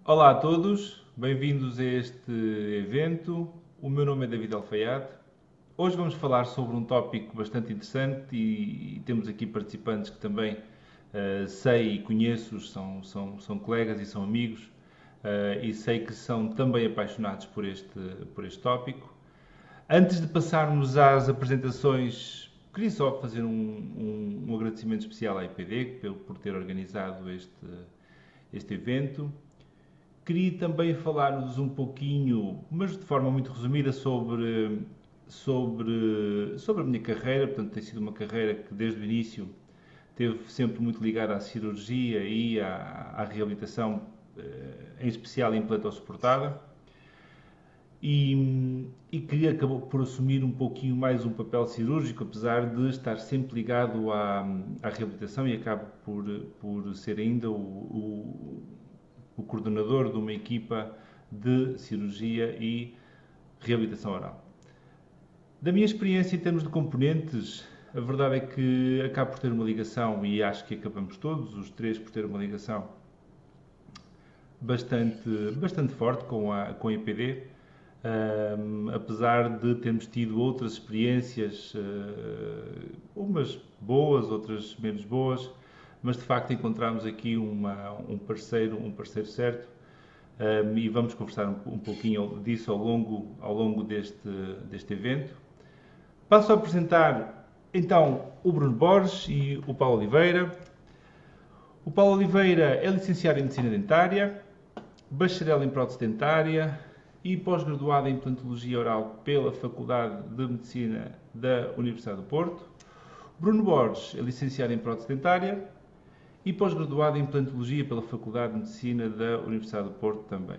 Olá a todos, bem-vindos a este evento. O meu nome é David Alfaiate. Hoje vamos falar sobre um tópico bastante interessante e temos aqui participantes que também sei e conheço, são colegas e são amigos e sei que são também apaixonados por este tópico. Antes de passarmos às apresentações, queria só fazer um agradecimento especial à IPD por ter organizado este evento. Queria também falar-vos um pouquinho, mas de forma muito resumida, sobre a minha carreira. Portanto, tem sido uma carreira que desde o início esteve sempre muito ligada à cirurgia e à reabilitação, em especial implantossuportada, e que acabou por assumir um pouquinho mais um papel cirúrgico, apesar de estar sempre ligado à reabilitação, e acabo por ser ainda o coordenador de uma equipa de cirurgia e reabilitação oral. Da minha experiência em termos de componentes, a verdade é que acabo por ter uma ligação, e acho que acabamos todos, os três, por ter uma ligação bastante forte com a IPD, apesar de termos tido outras experiências, umas boas, outras menos boas, mas de facto encontramos aqui um parceiro certo, e vamos conversar um pouquinho disso ao longo deste evento. Passo a apresentar então o Bruno Borges e o Paulo Oliveira. O Paulo Oliveira é licenciado em Medicina Dentária, bacharel em prótese dentária e pós-graduado em Implantologia Oral pela Faculdade de Medicina da Universidade do Porto. Bruno Borges é licenciado em prótese dentária e pós-graduado em Implantologia pela Faculdade de Medicina da Universidade do Porto também.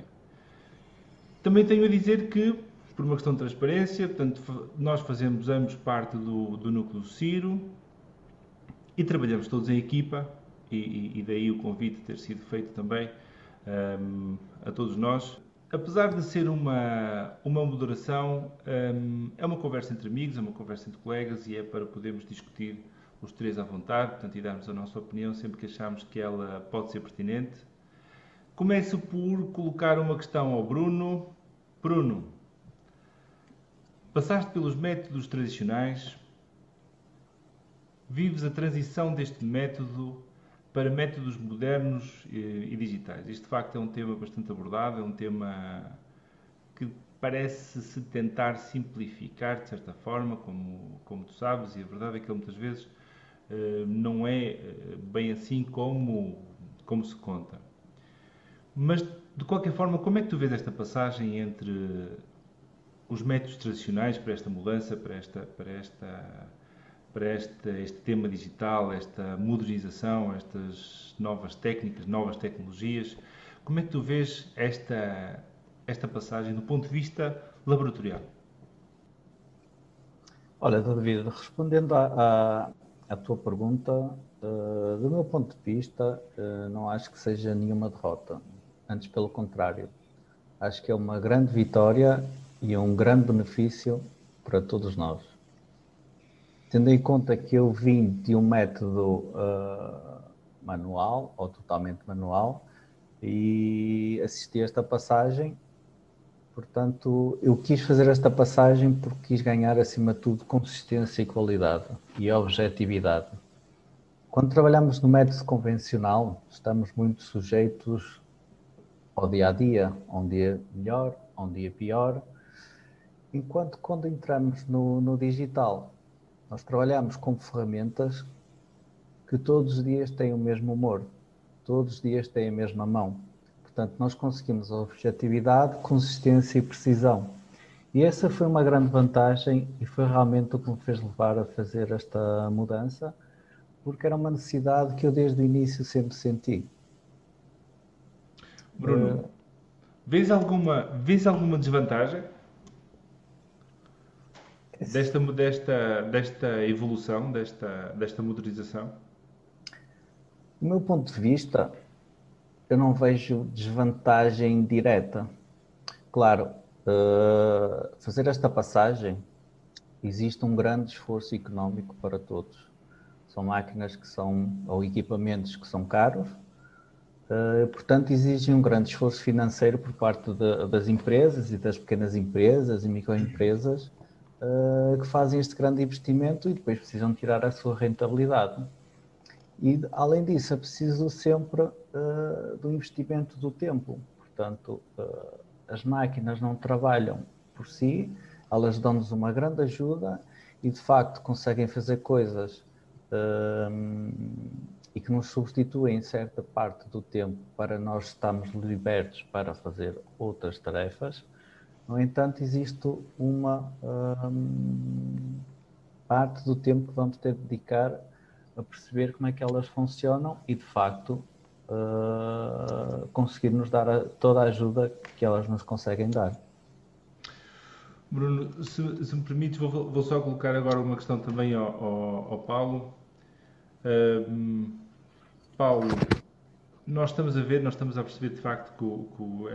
Também tenho a dizer que, por uma questão de transparência, portanto, nós fazemos ambos parte do núcleo do Ciro e trabalhamos todos em equipa, e daí o convite ter sido feito também a todos nós. Apesar de ser uma moderação, é uma conversa entre amigos, é uma conversa entre colegas e é para podermos discutir os três à vontade, portanto, e darmos a nossa opinião sempre que achamos que ela pode ser pertinente. Começo por colocar uma questão ao Bruno. Bruno, passaste pelos métodos tradicionais, vives a transição deste método para métodos modernos e digitais. Isto de facto é um tema bastante abordado, é um tema que parece-se tentar simplificar de certa forma, como tu sabes, e a verdade é que ele muitas vezes não é bem assim como se conta. Mas, de qualquer forma, como é que tu vês esta passagem entre os métodos tradicionais para esta mudança, este tema digital, esta modernização, estas novas técnicas, novas tecnologias? Como é que tu vês esta passagem do ponto de vista laboratorial? Olha, David, respondendo à tua pergunta, do meu ponto de vista, não acho que seja nenhuma derrota. Antes, pelo contrário, acho que é uma grande vitória e é um grande benefício para todos nós. Tendo em conta que eu vim de um método manual, ou totalmente manual, e assisti a esta passagem. Portanto, eu quis fazer esta passagem porque quis ganhar, acima de tudo, consistência e qualidade e objetividade. Quando trabalhamos no método convencional, estamos muito sujeitos ao dia-a-dia, a um dia melhor, a um dia pior, enquanto quando entramos no digital, nós trabalhamos com ferramentas que todos os dias têm o mesmo humor, todos os dias têm a mesma mão. Portanto, nós conseguimos objetividade, consistência e precisão. E essa foi uma grande vantagem e foi realmente o que me fez levar a fazer esta mudança, porque era uma necessidade que eu desde o início sempre senti. Bruno, vês alguma desvantagem desta evolução, desta modernização? Do meu ponto de vista, eu não vejo desvantagem direta. Claro, fazer esta passagem existe um grande esforço económico para todos. São máquinas que são, ou equipamentos que são caros, Portanto, exige um grande esforço financeiro por parte das empresas e das pequenas empresas e microempresas que fazem este grande investimento e depois precisam tirar a sua rentabilidade. E, além disso, é preciso sempre do investimento do tempo. Portanto, as máquinas não trabalham por si, elas dão-nos uma grande ajuda e, de facto, conseguem fazer coisas e que nos substituem certa parte do tempo para nós estarmos libertos para fazer outras tarefas. No entanto, existe uma parte do tempo que vamos ter de dedicar a perceber como é que elas funcionam e, de facto, conseguir nos dar toda a ajuda que elas nos conseguem dar. Bruno, se me permites, vou só colocar agora uma questão também ao Paulo. Paulo, nós estamos a perceber de facto que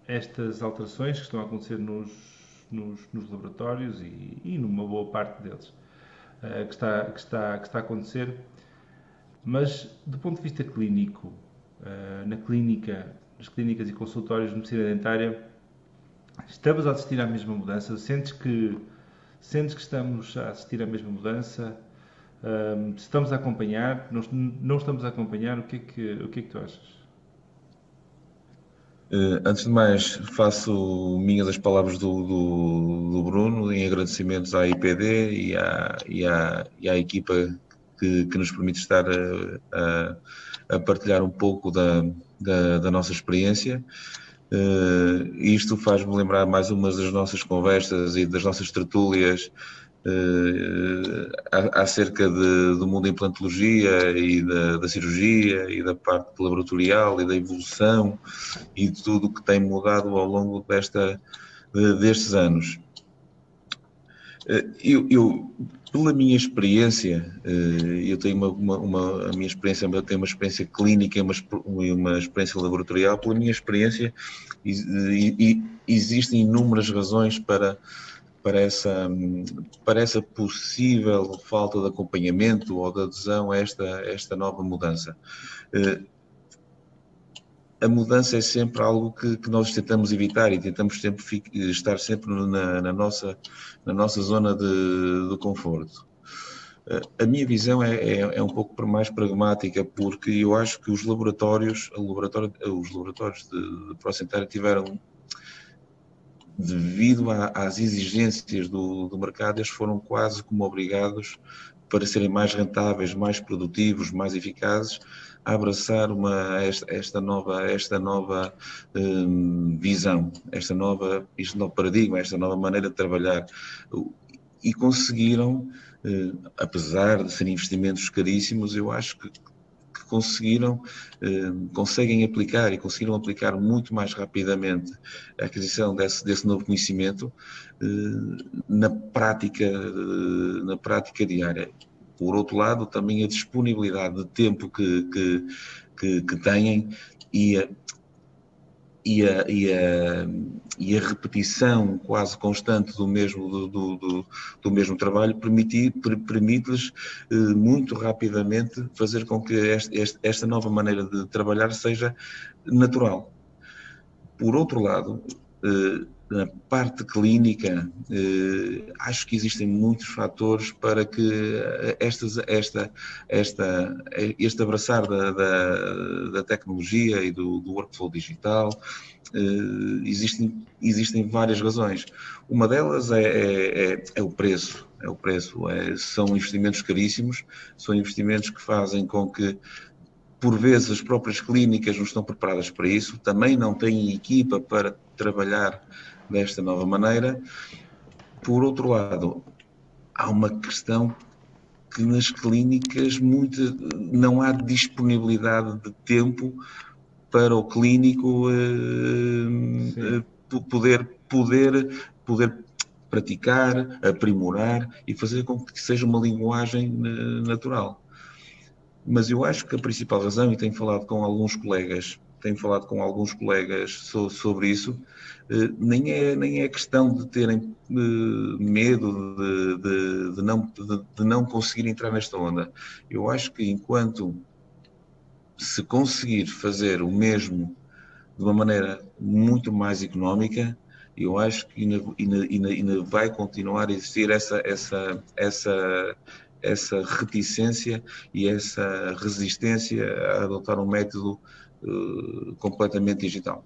estas alterações que estão a acontecer nos laboratórios e numa boa parte deles, que está a acontecer, mas do ponto de vista clínico, nas clínicas e consultórios de medicina dentária, estamos a assistir à mesma mudança? Sentes que estamos a assistir à mesma mudança? Estamos a acompanhar? Não estamos a acompanhar? O que é que tu achas? Antes de mais, faço minhas as palavras do Bruno em agradecimentos à IPD e à equipa que nos permite estar a partilhar um pouco da nossa experiência. Isto faz-me lembrar mais umas das nossas conversas e das nossas tertúlias acerca do mundo da implantologia e da cirurgia e da parte laboratorial e da evolução e de tudo o que tem mudado ao longo destes anos. Pela minha experiência, eu tenho a minha experiência, eu tenho uma experiência clínica e uma experiência laboratorial. Pela minha experiência, existem inúmeras razões para essa possível falta de acompanhamento ou de adesão a esta nova mudança. A mudança é sempre algo que nós tentamos evitar e tentamos sempre estar sempre na nossa zona de conforto. A minha visão é um pouco mais pragmática, porque eu acho que os laboratórios de Procentário tiveram, devido às exigências do mercado, eles foram quase como obrigados, para serem mais rentáveis, mais produtivos, mais eficazes, a abraçar esta nova visão, este novo paradigma, esta nova maneira de trabalhar. E conseguiram, apesar de serem investimentos caríssimos, eu acho que conseguem aplicar e conseguiram aplicar muito mais rapidamente a aquisição desse novo conhecimento na prática diária. Por outro lado, também a disponibilidade de tempo que têm e a repetição quase constante do mesmo trabalho permite-lhes muito rapidamente fazer com que esta nova maneira de trabalhar seja natural. Por outro lado, na parte clínica, acho que existem muitos fatores para que este abraçar da tecnologia e do workflow digital, existem várias razões. Uma delas é o preço. São investimentos caríssimos, são investimentos que fazem com que, por vezes, as próprias clínicas não estão preparadas para isso, também não têm equipa para trabalhar desta nova maneira. Por outro lado, há uma questão que nas clínicas não há disponibilidade de tempo para o clínico poder praticar, aprimorar e fazer com que seja uma linguagem natural. Mas eu acho que a principal razão, e tenho falado com alguns colegas sobre isso, nem é questão de terem medo de não conseguir entrar nesta onda. Eu acho que enquanto se conseguir fazer o mesmo de uma maneira muito mais económica, eu acho que ainda vai continuar a existir essa reticência e essa resistência a adotar um método completamente digital.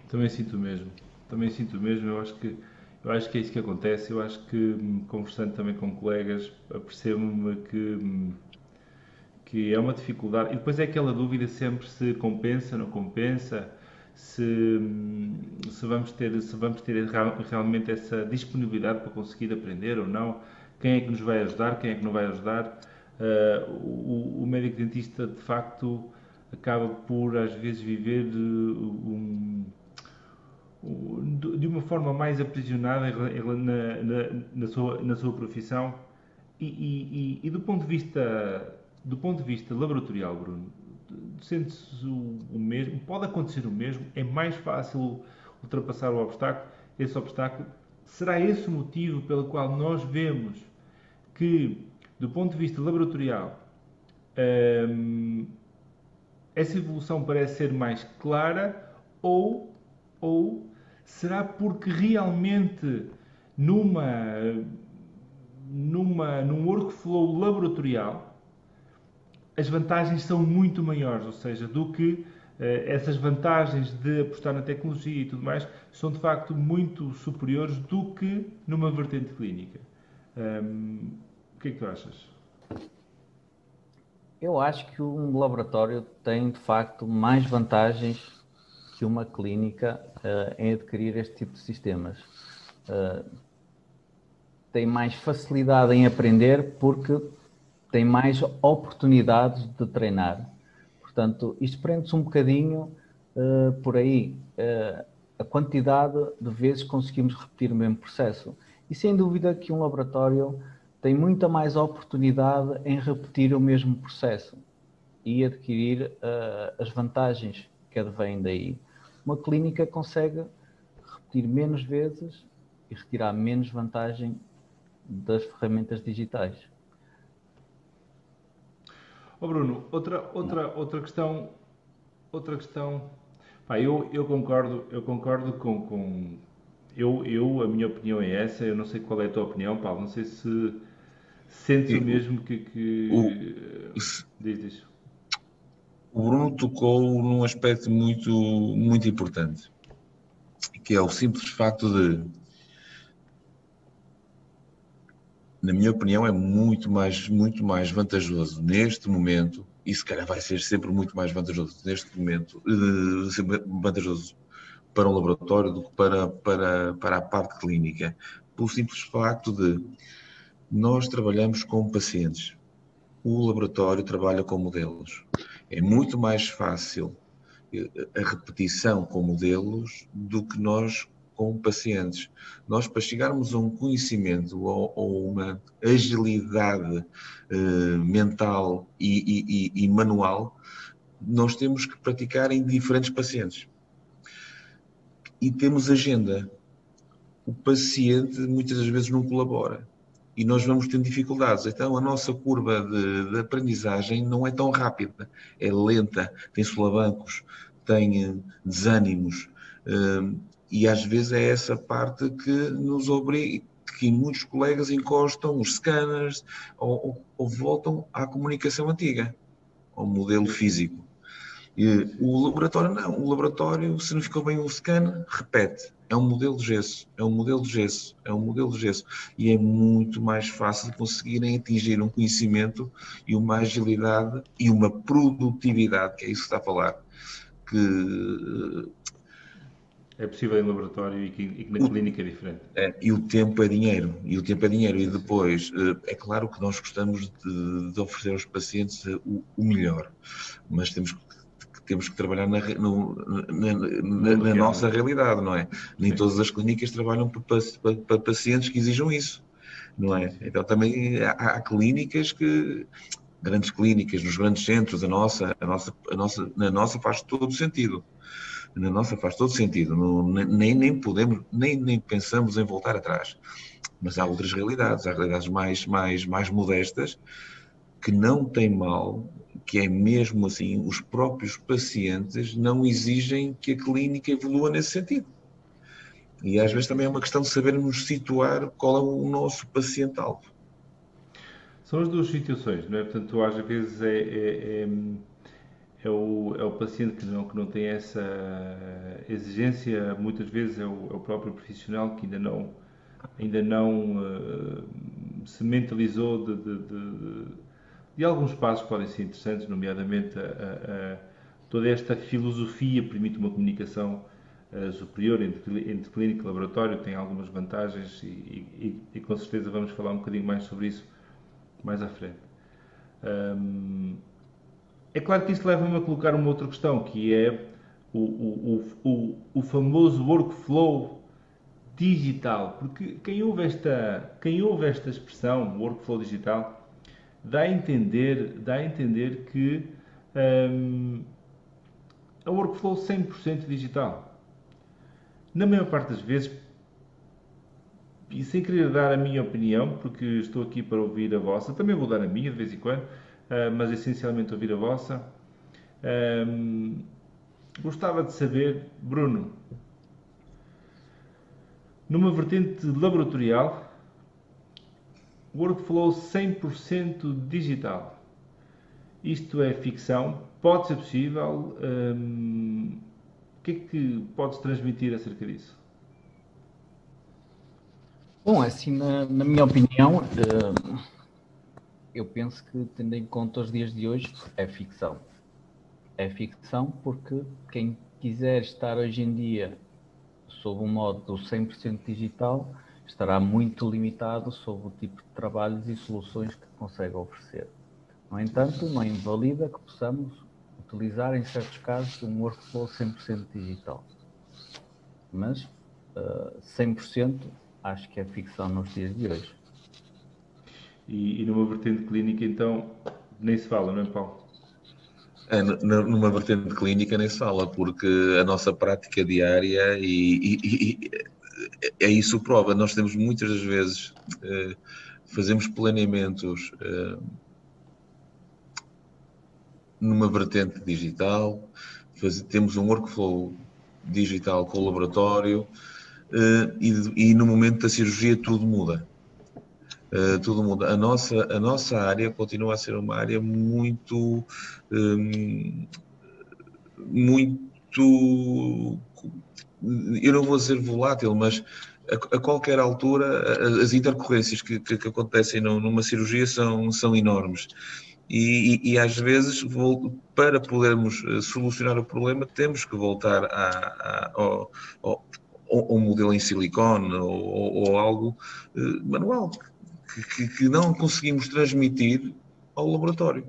Também sinto mesmo. Também sinto mesmo. Eu acho que é isso que acontece. Eu acho que, conversando também com colegas, apercebo-me que é uma dificuldade. E depois é aquela dúvida sempre se compensa, não compensa, se vamos ter realmente essa disponibilidade para conseguir aprender ou não, quem é que nos vai ajudar, quem é que não vai ajudar. O médico dentista, de facto, acaba por, às vezes, viver de uma forma mais aprisionada na sua profissão e do ponto de vista laboratorial, Bruno, sente-se o mesmo, pode acontecer o mesmo, é mais fácil ultrapassar o obstáculo, esse obstáculo. Será esse o motivo pelo qual nós vemos que, do ponto de vista laboratorial, essa evolução parece ser mais clara ou será porque realmente num workflow laboratorial as vantagens são muito maiores, ou seja, do que essas vantagens de apostar na tecnologia e tudo mais são de facto muito superiores do que numa vertente clínica. O que é que tu achas? Eu acho que um laboratório tem, de facto, mais vantagens que uma clínica em adquirir este tipo de sistemas. Tem mais facilidade em aprender porque tem mais oportunidades de treinar. Portanto, isto prende-se um bocadinho por aí. A quantidade de vezes conseguimos repetir o mesmo processo. E sem dúvida que um laboratório tem muita mais oportunidade em repetir o mesmo processo e adquirir as vantagens que advêm daí. Uma clínica consegue repetir menos vezes e retirar menos vantagem das ferramentas digitais. Bruno, outra questão. Pá, eu concordo com a minha opinião é essa. Eu não sei qual é a tua opinião, Paulo. Não sei se sentes o mesmo diz. O Bruno tocou num aspecto muito, muito importante, que é o simples facto de, na minha opinião, é muito mais vantajoso neste momento, e se calhar vai ser sempre muito mais vantajoso neste momento, sempre vantajoso para um laboratório do que para a parte clínica, pelo simples facto de nós trabalhamos com pacientes, o laboratório trabalha com modelos. É muito mais fácil a repetição com modelos do que nós com pacientes. Nós, para chegarmos a um conhecimento ou uma agilidade mental e manual, nós temos que praticar em diferentes pacientes. E temos agenda. O paciente muitas das vezes não colabora. E nós vamos tendo dificuldades. Então, a nossa curva de aprendizagem não é tão rápida. É lenta, tem solavancos, tem desânimos. E às vezes é essa parte que nos obriga, que muitos colegas encostam os scanners ou voltam à comunicação antiga, ao modelo físico. E o laboratório não. O laboratório, se não ficou bem um scan, repete. É um modelo de gesso, é um modelo de gesso, é um modelo de gesso. E é muito mais fácil conseguirem atingir um conhecimento e uma agilidade e uma produtividade, que é isso que está a falar, que é possível em laboratório e que na clínica é diferente. E o tempo é dinheiro. E depois, é claro que nós gostamos de oferecer aos pacientes o melhor, mas temos que trabalhar na nossa realidade, não é? Nem todas as clínicas trabalham para pacientes que exijam isso, não é? Então também há clínicas grandes clínicas, nos grandes centros, na nossa faz todo sentido. Na nossa faz todo sentido. Nem podemos, nem pensamos em voltar atrás. Mas há outras realidades, há realidades mais modestas, que não tem mal, que é mesmo assim, os próprios pacientes não exigem que a clínica evolua nesse sentido. E às vezes também é uma questão de sabermos situar qual é o nosso paciente-alvo. São as duas situações, não é? Portanto, às vezes é o paciente que não tem essa exigência, muitas vezes é o próprio profissional que ainda não se mentalizou de alguns passos que podem ser interessantes, nomeadamente toda esta filosofia permite uma comunicação superior entre clínica e laboratório, tem algumas vantagens e com certeza vamos falar um bocadinho mais sobre isso mais à frente. É claro que isto leva-me a colocar uma outra questão, que é o famoso workflow digital, porque quem ouve esta expressão, workflow digital, dá a entender que é um workflow 100% digital. Na maior parte das vezes, e sem querer dar a minha opinião, porque estou aqui para ouvir a vossa, também vou dar a minha de vez em quando, mas essencialmente ouvir a vossa. Gostava de saber, Bruno, numa vertente laboratorial, workflow 100% digital. Isto é ficção? Pode ser possível? O que é que podes transmitir acerca disso? Bom, assim, na minha opinião, eu penso que, tendo em conta os dias de hoje, é ficção. É ficção porque quem quiser estar hoje em dia sob um modo 100% digital estará muito limitado sobre o tipo de trabalhos e soluções que consegue oferecer. No entanto, não invalida que possamos utilizar, em certos casos, um workflow 100% digital. Mas 100% acho que é ficção nos dias de hoje. E numa vertente clínica, então, nem se fala, não é, Paulo? Numa vertente clínica nem se fala, porque a nossa prática diária é isso prova. Nós temos muitas das vezes, fazemos planeamentos numa vertente digital, temos um workflow digital com o laboratório e no momento da cirurgia tudo muda. Tudo muda. A nossa área continua a ser uma área muito eu não vou dizer volátil, mas a qualquer altura as intercorrências que acontecem numa cirurgia são enormes. E às vezes, para podermos solucionar o problema, temos que voltar ao modelo em silicone ou algo manual, que não conseguimos transmitir ao laboratório.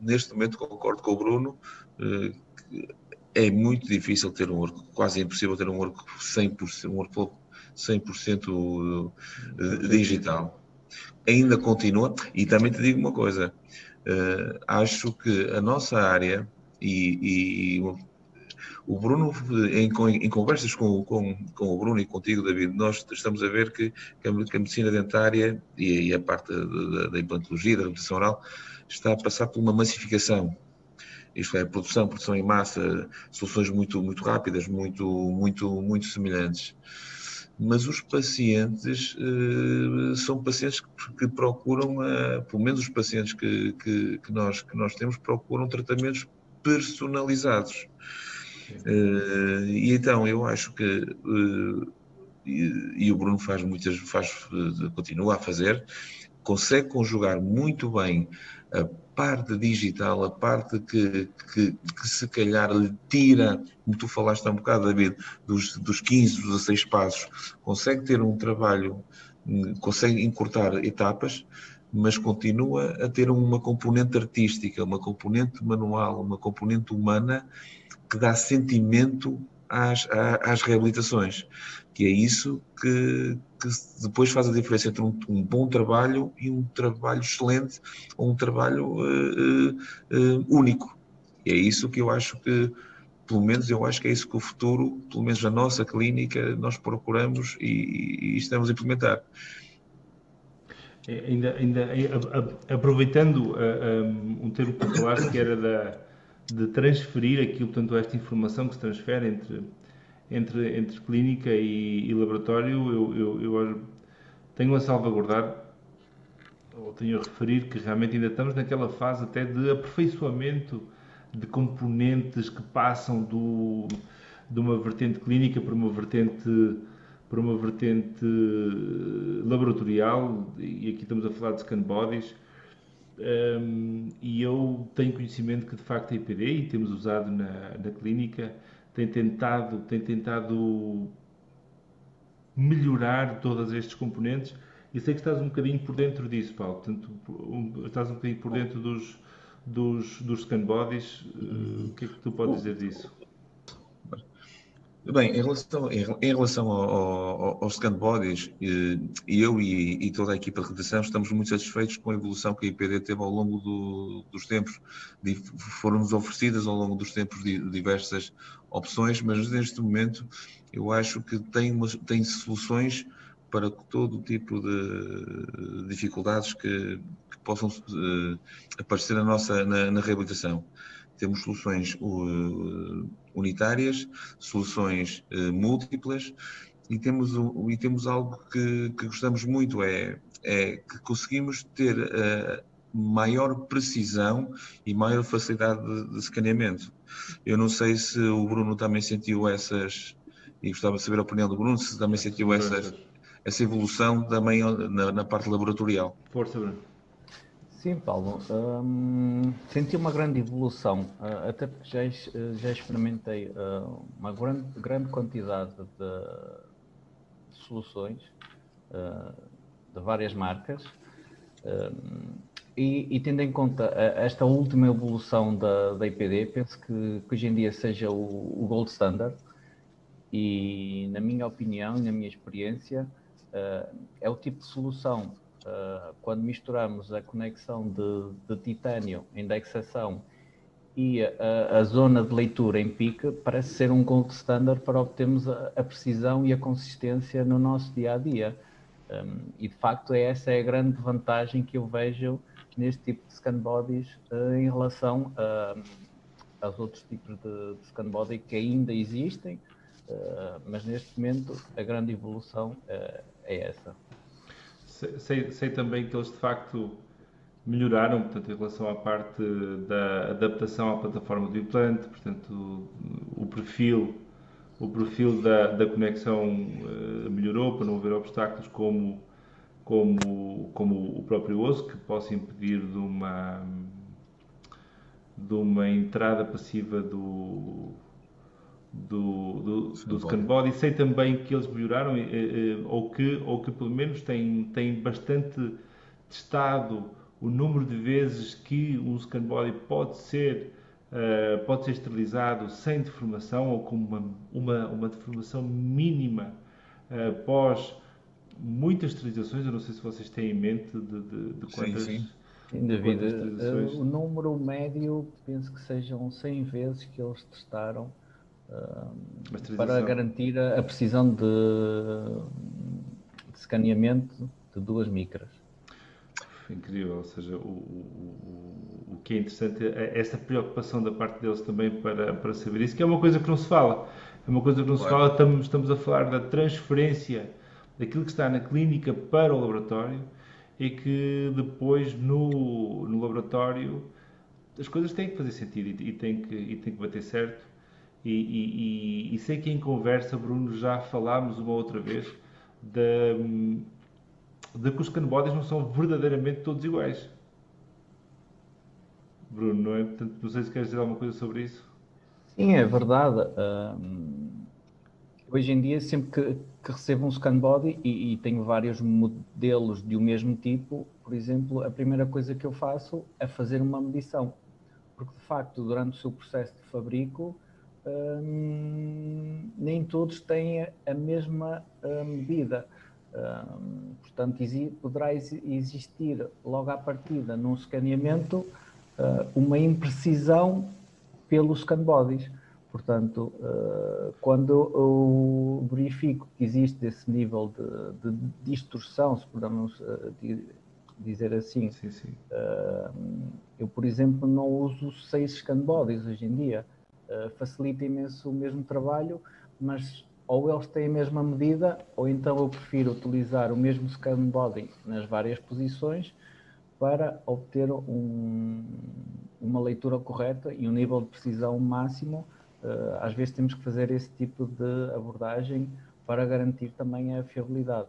Neste momento concordo com o Bruno, é muito difícil ter quase impossível ter um workflow 100% digital. Ainda continua, e também te digo uma coisa, acho que a nossa área e o Bruno, em conversas com o Bruno e contigo, David, nós estamos a ver que a medicina dentária e a parte da implantologia, da reabilitação oral, está a passar por uma massificação. Isto é, produção em massa, soluções muito, muito rápidas, muito semelhantes. Mas os pacientes são pacientes que procuram, pelo menos os pacientes que nós temos, procuram tratamentos personalizados. E então eu acho que e o Bruno continua a fazer, consegue conjugar muito bem a parte digital, a parte que se calhar lhe tira, como tu falaste há um bocado, David, dos 15, dos 16 passos, consegue ter um trabalho, consegue encurtar etapas, mas continua a ter uma componente artística, uma componente manual, uma componente humana que dá sentimento às reabilitações, que é isso que depois faz a diferença entre um bom trabalho e um trabalho excelente ou um trabalho único. E é isso que eu acho que, pelo menos eu acho que é isso que o futuro, pelo menos na nossa clínica, nós procuramos e estamos a implementar. Aproveitando um termo que tu falaste, que era de transferir aquilo, portanto, esta informação que se transfere entre clínica e laboratório, eu tenho a salvaguardar, ou tenho a referir que realmente ainda estamos naquela fase até de aperfeiçoamento de componentes que passam de uma vertente clínica para uma vertente laboratorial, e aqui estamos a falar de scan bodies. E eu tenho conhecimento que de facto a IPD, e temos usado na clínica, tem tentado melhorar todos estes componentes, e sei que estás um bocadinho por dentro disso, Paulo. Portanto, estás um bocadinho por dentro dos scan bodies. O que é que tu podes dizer disso? Bem, em relação aos scan bodies, eu e toda a equipa de redação estamos muito satisfeitos com a evolução que a IPD teve ao longo dos tempos. Foram-nos oferecidas ao longo dos tempos diversas opções, mas neste momento eu acho que tem soluções para todo tipo de dificuldades que possam aparecer na reabilitação. Temos soluções unitárias, soluções múltiplas, e temos algo que gostamos muito, é que conseguimos ter maior precisão e maior facilidade de escaneamento. Eu não sei se o Bruno também sentiu essas, e gostava de saber a opinião do Bruno, se também sentiu essa evolução também na parte laboratorial. Força, Bruno. Sim, Paulo, senti uma grande evolução, até porque já experimentei uma grande quantidade de soluções de várias marcas, e tendo em conta esta última evolução da IPD, penso que hoje em dia seja o gold standard, e na minha opinião e na minha experiência é o tipo de solução. Quando misturamos a conexão de titânio, indexação e a zona de leitura em PIC, parece ser um gold standard para obtermos a precisão e a consistência no nosso dia-a-dia. E de facto essa é a grande vantagem que eu vejo neste tipo de scan bodies em relação aos outros tipos de scan body que ainda existem, mas neste momento a grande evolução é essa. Sei também que eles de facto melhoraram, portanto, em relação à parte da adaptação à plataforma do implante, portanto, o perfil da conexão melhorou para não haver obstáculos como o próprio osso, que possa impedir de uma entrada passiva do scan body. Sei também que eles melhoraram, ou que pelo menos têm bastante testado o número de vezes que um scan body pode ser esterilizado sem deformação, ou com uma deformação mínima após muitas esterilizações. Eu não sei se vocês têm em mente de quantas... Sim. Sem dúvida. O número médio, penso que sejam 100 vezes que eles testaram para garantir a precisão de escaneamento de 2 micras. Incrível, ou seja, o que é interessante é esta preocupação da parte deles também para saber isso, que é uma coisa que não se fala. É uma coisa que não se fala, estamos a falar da transferência daquilo que está na clínica para o laboratório, e que depois no laboratório as coisas têm que fazer sentido e têm que bater certo. E sei que em conversa, Bruno, já falámos uma outra vez de que os scan bodies não são verdadeiramente todos iguais. Bruno, não é? Portanto, não sei se queres dizer alguma coisa sobre isso. Sim, é verdade. Hoje em dia, sempre que recebo um scan body e tenho vários modelos de o mesmo tipo, por exemplo, a primeira coisa que eu faço é fazer uma medição. Porque, de facto, durante o seu processo de fabrico, nem todos têm a mesma medida. Portanto, poderá existir logo à partida num escaneamento uma imprecisão pelos scan bodies. Portanto, quando eu verifico que existe esse nível de distorção, se podemos dizer assim. Sim, sim. Eu, por exemplo, não uso 6 scan bodies hoje em dia. Facilita imenso o mesmo trabalho, mas ou eles têm a mesma medida, ou então eu prefiro utilizar o mesmo scan body nas várias posições para obter uma leitura correta e um nível de precisão máximo. Às vezes temos que fazer esse tipo de abordagem para garantir também a fiabilidade.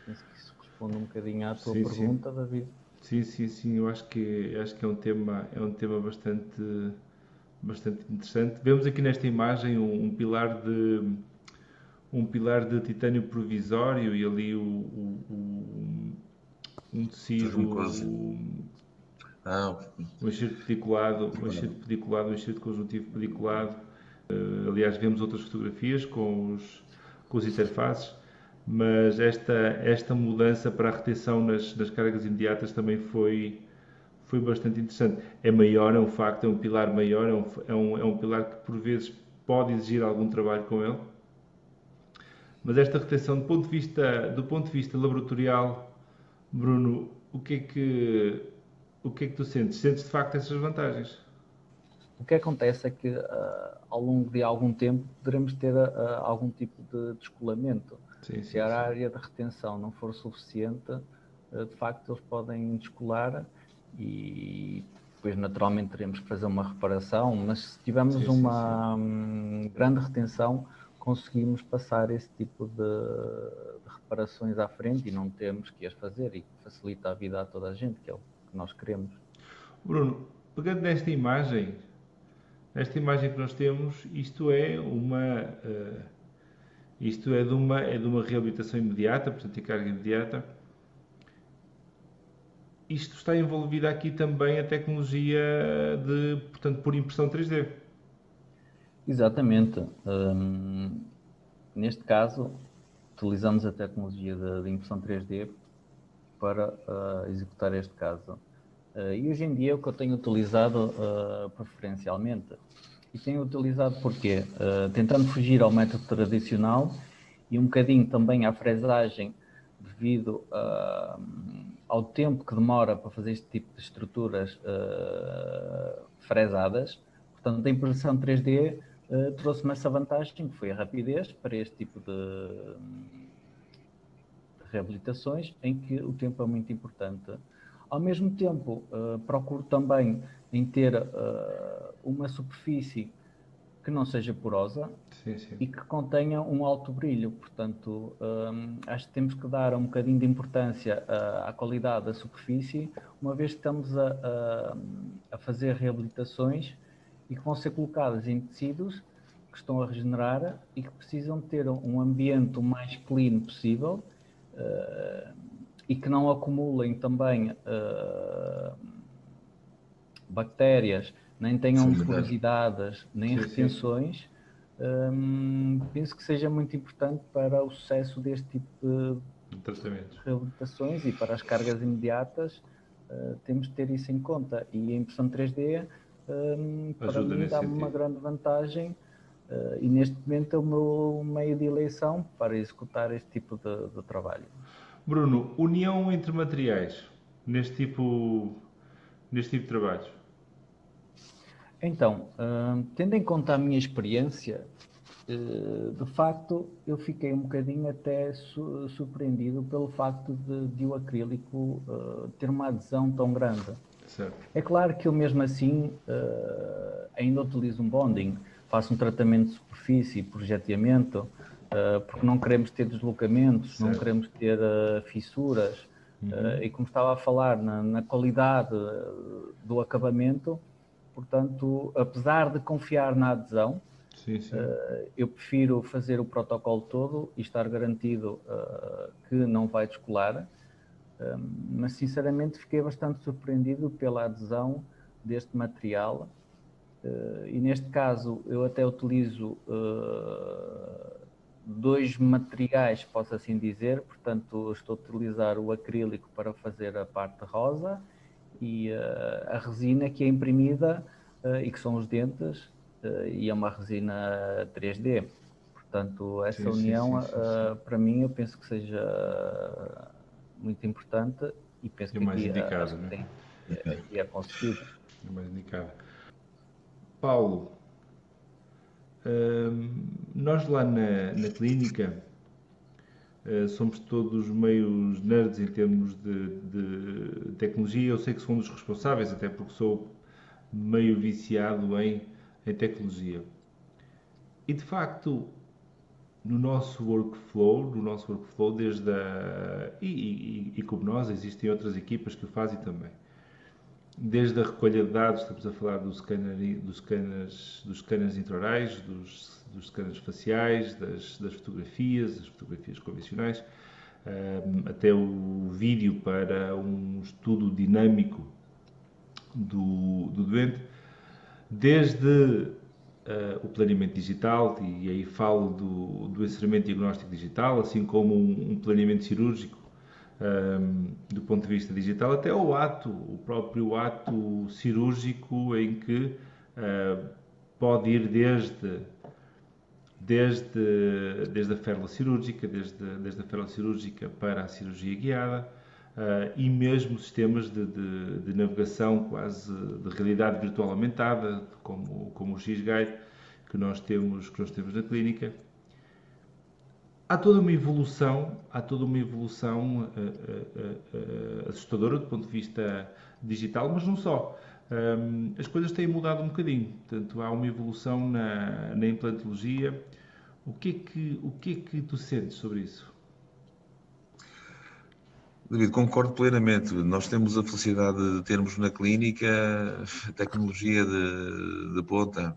Penso que isso responde um bocadinho à tua Sim, sim. pergunta, David. Sim, eu acho que é um tema bastante interessante. Vemos aqui nesta imagem um pilar de titânio provisório e ali um tecido, Mucosa. um enxerto pediculado, um enxerto conjuntivo pediculado. Aliás, vemos outras fotografias com os interfaces, mas esta mudança para a retenção nas cargas imediatas também foi bastante interessante. É maior, é um facto, é um pilar maior, é um pilar que por vezes pode exigir algum trabalho com ele, mas esta retenção do ponto de vista laboratorial, Bruno, o que é que tu sentes? Sentes de facto essas vantagens? O que acontece é que ao longo de algum tempo poderemos ter algum tipo de descolamento. Sim, Se sim, a sim. área de retenção não for suficiente, de facto eles podem descolar e depois naturalmente teremos que fazer uma reparação, mas se tivermos Sim, sim, uma grande retenção, conseguimos passar esse tipo de reparações à frente e não temos que as fazer, e facilita a vida a toda a gente, que é o que nós queremos. Bruno, pegando esta imagem que nós temos, isto é de uma reabilitação imediata, portanto, de carga imediata. Isto está envolvida aqui também a tecnologia portanto, por impressão 3D. Exatamente. Neste caso, utilizamos a tecnologia de impressão 3D para executar este caso. E hoje em dia o que eu tenho utilizado preferencialmente, e tenho utilizado porquê? Tentando fugir ao método tradicional e um bocadinho também à fresagem devido ao tempo que demora para fazer este tipo de estruturas fresadas. Portanto, a impressão 3D trouxe-me essa vantagem, que foi a rapidez para este tipo de reabilitações, em que o tempo é muito importante. Ao mesmo tempo, procuro também em ter uma superfície que não seja porosa Sim, sim. e que contenha um alto brilho. Portanto, acho que temos que dar um bocadinho de importância à qualidade da superfície, uma vez que estamos a fazer reabilitações e que vão ser colocadas em tecidos que estão a regenerar e que precisam ter um ambiente o mais clean possível e que não acumulem também bactérias, nem tenham porosidades, nem retenções. Penso que seja muito importante para o sucesso deste tipo de reabilitações e para as cargas imediatas. Temos de ter isso em conta, e a impressão 3D para mim dá-me uma grande vantagem e neste momento é o meu meio de eleição para executar este tipo de trabalho. Bruno, união entre materiais neste tipo de trabalhos? Então, tendo em conta a minha experiência, de facto, eu fiquei um bocadinho até surpreendido pelo facto de o acrílico ter uma adesão tão grande. Certo. É claro que eu mesmo assim ainda utilizo um bonding, faço um tratamento de superfície, projeteamento, porque não queremos ter deslocamentos, certo, não queremos ter fissuras, e como estava a falar na qualidade do acabamento, portanto, apesar de confiar na adesão, sim, sim. Eu prefiro fazer o protocolo todo e estar garantido que não vai descolar, mas sinceramente fiquei bastante surpreendido pela adesão deste material e neste caso eu até utilizo dois materiais, posso assim dizer, portanto estou a utilizar o acrílico para fazer a parte rosa e a resina que é imprimida e que são os dentes e é uma resina 3D. Portanto, essa união, para mim, eu penso que seja muito importante e penso que mais aqui indicado, acho que né? aqui é conseguido. É mais indicado. Paulo, nós lá na clínica somos todos meios nerds em termos de tecnologia. Eu sei que sou um dos responsáveis, até porque sou meio viciado em tecnologia. E de facto, no nosso workflow desde e como nós, existem outras equipas que o fazem também. Desde a recolha de dados, estamos a falar dos scanners intraorais, dos scanners faciais, das fotografias, as fotografias convencionais, até o vídeo para um estudo dinâmico do doente, desde o planeamento digital, e aí falo do encerramento diagnóstico digital, assim como um planeamento cirúrgico do ponto de vista digital, até o próprio ato cirúrgico em que pode ir desde a férula cirúrgica, desde a férula cirúrgica para a cirurgia guiada, e mesmo sistemas de navegação quase de realidade virtual aumentada, como o X-Guide que nós temos na clínica. Há toda uma evolução assustadora do ponto de vista digital, mas não só. As coisas têm mudado um bocadinho, portanto há uma evolução na implantologia. O que é que tu sentes sobre isso? David, concordo plenamente. Nós temos a felicidade de termos na clínica tecnologia de ponta.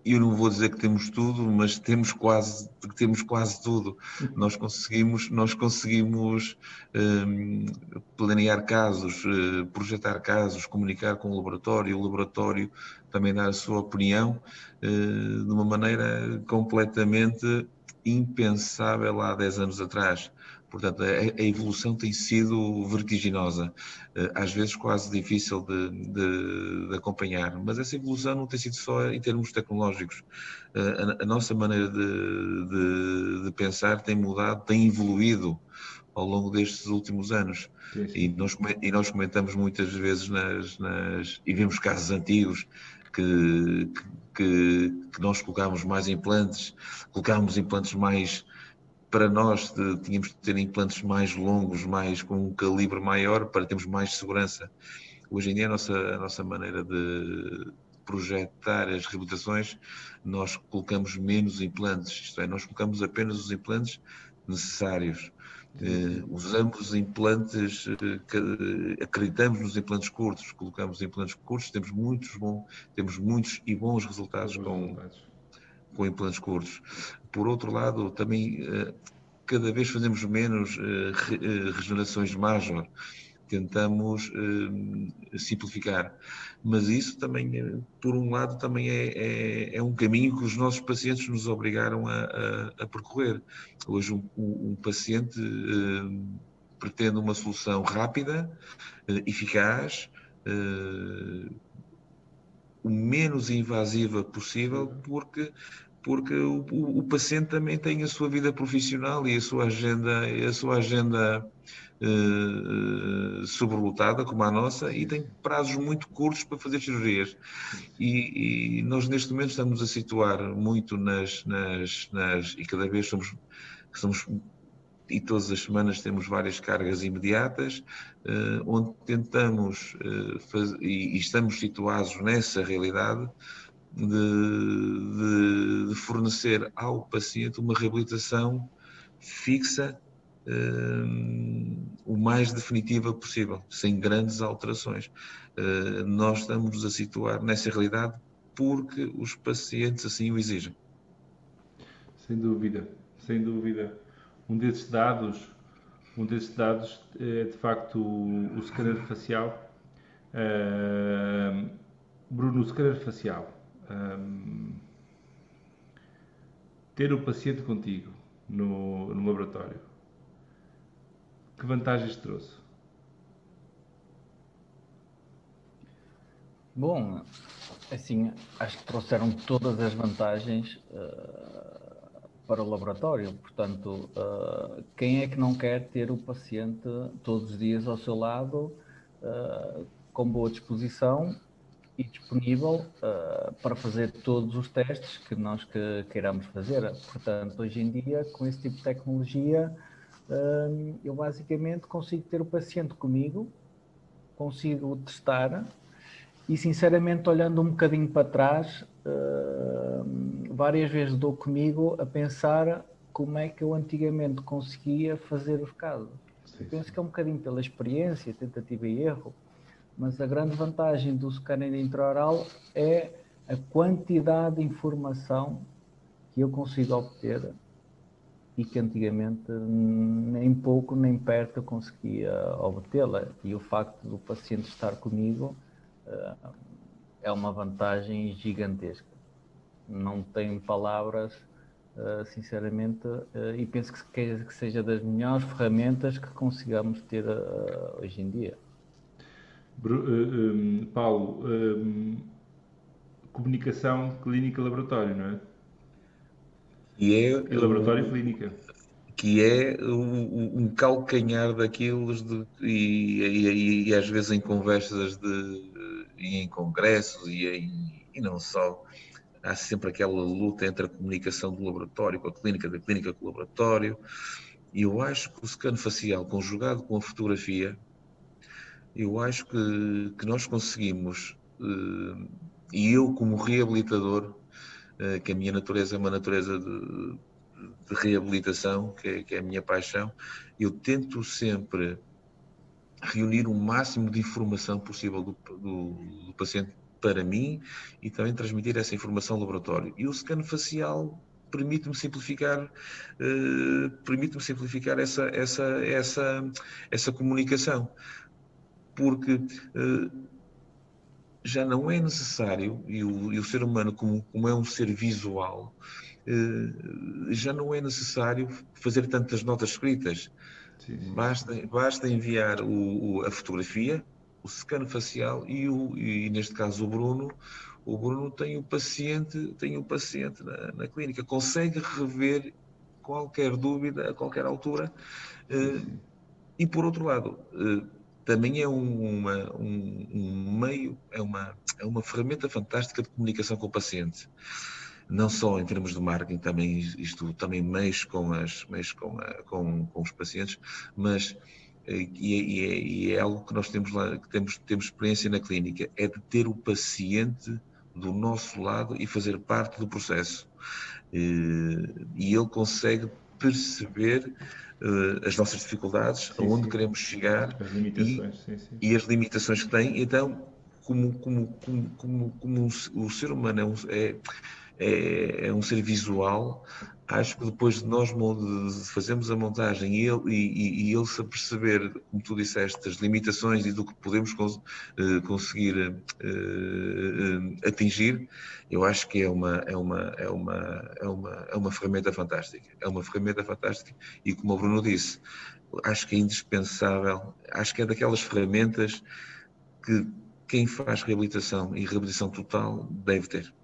Eu não vou dizer que temos tudo, mas temos quase tudo. Nós conseguimos planear casos, projetar casos, comunicar com o laboratório também dar a sua opinião de uma maneira completamente impensável há 10 anos atrás. Portanto, a evolução tem sido vertiginosa, às vezes quase difícil de acompanhar, mas essa evolução não tem sido só em termos tecnológicos. A nossa maneira de pensar tem mudado, tem evoluído ao longo destes últimos anos. Sim, sim. E nós comentamos muitas vezes e vemos casos antigos que nós colocámos mais implantes, colocámos implantes mais. Para nós, tínhamos de ter implantes mais longos, com um calibre maior, para termos mais segurança. Hoje em dia, a nossa maneira de projetar as reabilitações, nós colocamos menos implantes, isto é, nós colocamos apenas os implantes necessários. Usamos implantes, acreditamos nos implantes curtos, colocamos implantes curtos, temos muitos e bons resultados com implantes curtos. Por outro lado, também cada vez fazemos menos regenerações major, tentamos simplificar. Mas isso também, por um lado, também é um caminho que os nossos pacientes nos obrigaram a percorrer. Hoje um paciente pretende uma solução rápida, eficaz, o menos invasiva possível, porque o paciente também tem a sua vida profissional e a sua agenda sobrelotada, como a nossa, e tem prazos muito curtos para fazer cirurgias. E nós, neste momento, estamos a situar muito e cada vez somos e todas as semanas temos várias cargas imediatas, onde tentamos e estamos situados nessa realidade de fornecer ao paciente uma reabilitação fixa, o mais definitiva possível, sem grandes alterações. Nós estamos a situar nessa realidade porque os pacientes assim o exigem. Sem dúvida, sem dúvida. Um desses dados é de facto o scanner facial. Bruno, o scanner facial. Ter o paciente contigo no laboratório, que vantagens trouxe? Bom, assim, acho que trouxeram todas as vantagens para o laboratório. Portanto, quem é que não quer ter o paciente todos os dias ao seu lado, com boa disposição e disponível para fazer todos os testes que nós queiramos fazer. Portanto, hoje em dia, com esse tipo de tecnologia, eu basicamente consigo ter o paciente comigo, consigo testar e, sinceramente, olhando um bocadinho para trás, várias vezes dou comigo a pensar como é que eu antigamente conseguia fazer os casos. Eu penso que é um bocadinho pela experiência, tentativa e erro, mas a grande vantagem do scanner intraoral é a quantidade de informação que eu consigo obter e que antigamente nem pouco nem perto eu conseguia obtê-la. E o facto do paciente estar comigo é uma vantagem gigantesca. Não tenho palavras, sinceramente, e penso que seja das melhores ferramentas que consigamos ter hoje em dia. Paulo, comunicação clínica-laboratório, não é? E laboratório-clínica. Que é um calcanhar daqueles e às vezes em conversas e em congressos e não só, há sempre aquela luta entre a comunicação do laboratório com a clínica, da clínica com o laboratório, e eu acho que o scan facial conjugado com a fotografia, eu acho que nós conseguimos, e eu como reabilitador, que a minha natureza é uma natureza de reabilitação, que é a minha paixão, eu tento sempre reunir o máximo de informação possível do paciente para mim e também transmitir essa informação ao laboratório. E o scan facial permite-me simplificar essa comunicação, porque já não é necessário, e o ser humano, como é um ser visual, já não é necessário fazer tantas notas escritas. Sim. Basta enviar a fotografia, o scan facial e neste caso o Bruno tem o paciente na clínica, consegue rever qualquer dúvida a qualquer altura. Sim. E por outro lado, também é um meio, é uma ferramenta fantástica de comunicação com o paciente. Não só em termos de marketing, também isto também mexe com os pacientes, mas é algo que nós temos lá, que temos experiência na clínica, é de ter o paciente do nosso lado e fazer parte do processo. E ele consegue perceber as nossas dificuldades, aonde queremos chegar, as limitações, e as limitações que tem. Então, como o ser humano é um ser visual, acho que depois de nós fazermos a montagem e ele se aperceber, como tu disseste, das limitações e do que podemos conseguir atingir, eu acho que é uma ferramenta fantástica. É uma ferramenta fantástica e, como o Bruno disse, acho que é indispensável, acho que é daquelas ferramentas que quem faz reabilitação e reabilitação total deve ter.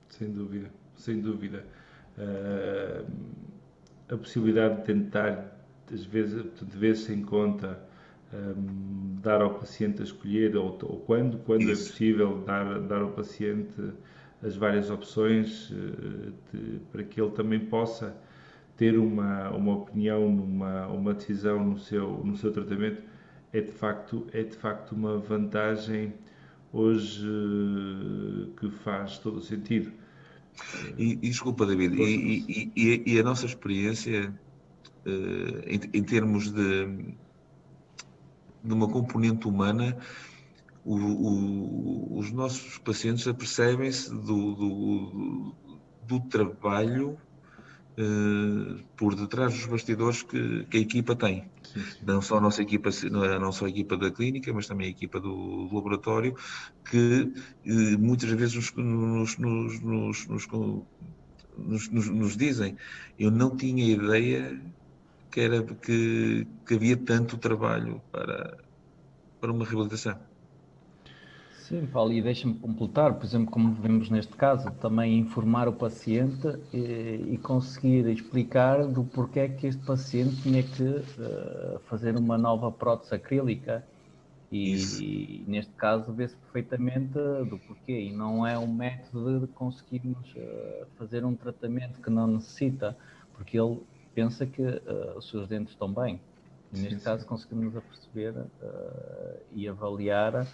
Sem dúvida, sem dúvida. A possibilidade de tentar, às vezes, de ver-se em conta, dar ao paciente a escolher, ou quando é possível, dar ao paciente as várias opções para que ele também possa ter uma opinião, uma decisão no seu tratamento, é de facto uma vantagem hoje que faz todo o sentido. E desculpa, David, e a nossa experiência em termos de uma componente humana, os nossos pacientes apercebem-se do trabalho por detrás dos bastidores que a equipa tem. Sim. Não só a nossa equipa, não só a equipa da clínica, mas também a equipa do laboratório, que muitas vezes nos dizem: eu não tinha ideia que havia tanto trabalho para uma reabilitação. Sim, Paulo, e deixa-me completar, por exemplo, como vemos neste caso, também informar o paciente e conseguir explicar do porquê é que este paciente tinha que fazer uma nova prótese acrílica e neste caso vê-se perfeitamente do porquê e não é um método de conseguirmos fazer um tratamento que não necessita, porque ele pensa que os seus dentes estão bem. E neste caso conseguimos aperceber e avaliar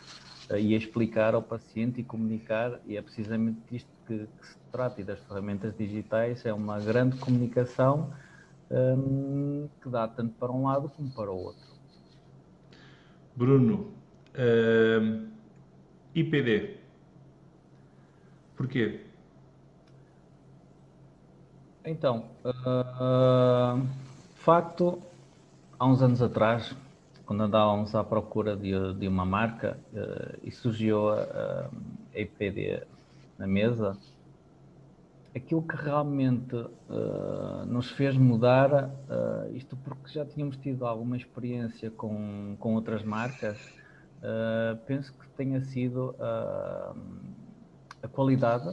e explicar ao paciente e comunicar, e é precisamente disto que se trata, e das ferramentas digitais, é uma grande comunicação que dá tanto para um lado como para o outro. Bruno, IPD, porquê? Então, de facto, há uns anos atrás, quando andávamos à procura de uma marca e surgiu a IPD na mesa, aquilo que realmente nos fez mudar, isto porque já tínhamos tido alguma experiência com outras marcas, penso que tenha sido a qualidade,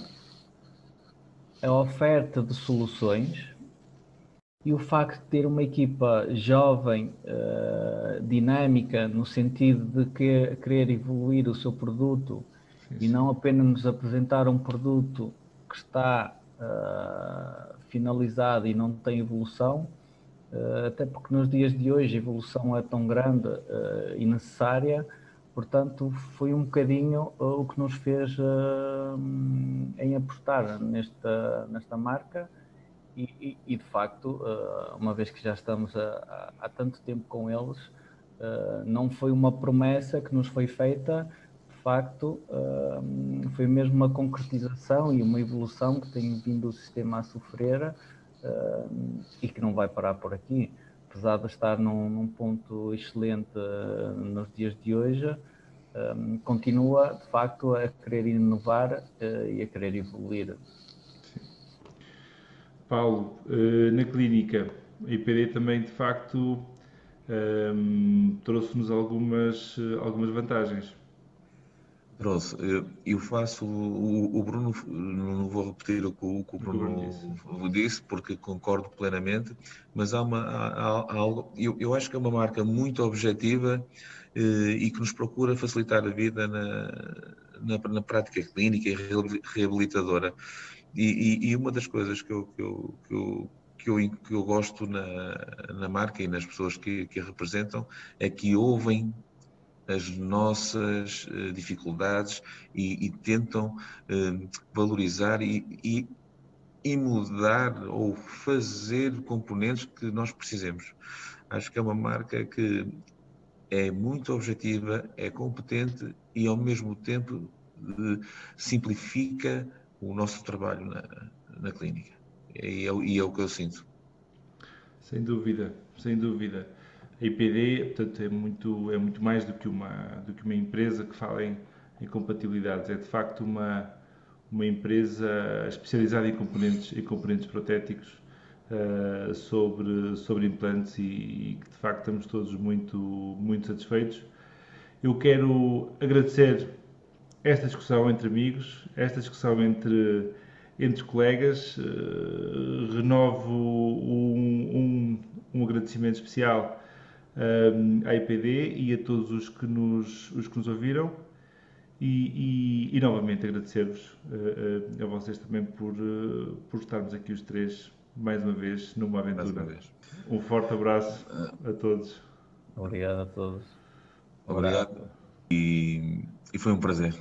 a oferta de soluções e o facto de ter uma equipa jovem, dinâmica, no sentido de querer evoluir o seu produto e não apenas nos apresentar um produto que está finalizado e não tem evolução, até porque nos dias de hoje a evolução é tão grande e necessária, portanto foi um bocadinho o que nos fez em apostar nesta marca e de facto, uma vez que já estamos há tanto tempo com eles, não foi uma promessa que nos foi feita, de facto, foi mesmo uma concretização e uma evolução que tem vindo o sistema a sofrer e que não vai parar por aqui. Apesar de estar num ponto excelente nos dias de hoje, continua, de facto, a querer inovar e a querer evoluir. Paulo, na clínica, a IPD também, de facto, trouxe-nos algumas vantagens. Trouxe. Eu faço o Bruno, não vou repetir o que o Bruno disse, porque concordo plenamente, mas há algo, eu acho que é uma marca muito objetiva e que nos procura facilitar a vida na prática clínica e reabilitadora. E uma das coisas que eu gosto na marca e nas pessoas que a representam é que ouvem as nossas dificuldades e tentam valorizar e mudar ou fazer componentes que nós precisemos. Acho que é uma marca que é muito objetiva, é competente e ao mesmo tempo simplifica o nosso trabalho na clínica. E é o que eu sinto. Sem dúvida, sem dúvida. A IPD, portanto, é muito mais do que uma empresa que fala em compatibilidades. É de facto uma empresa especializada em componentes protéticos sobre implantes e que de facto estamos todos muito satisfeitos. Eu quero agradecer esta discussão entre amigos, esta discussão entre colegas. Renovo um agradecimento especial à IPD e a todos os que nos ouviram e novamente agradecer-vos a vocês também por estarmos aqui os três mais uma vez numa aventura. Um forte abraço a todos. Obrigado a todos. Obrigado e foi um prazer.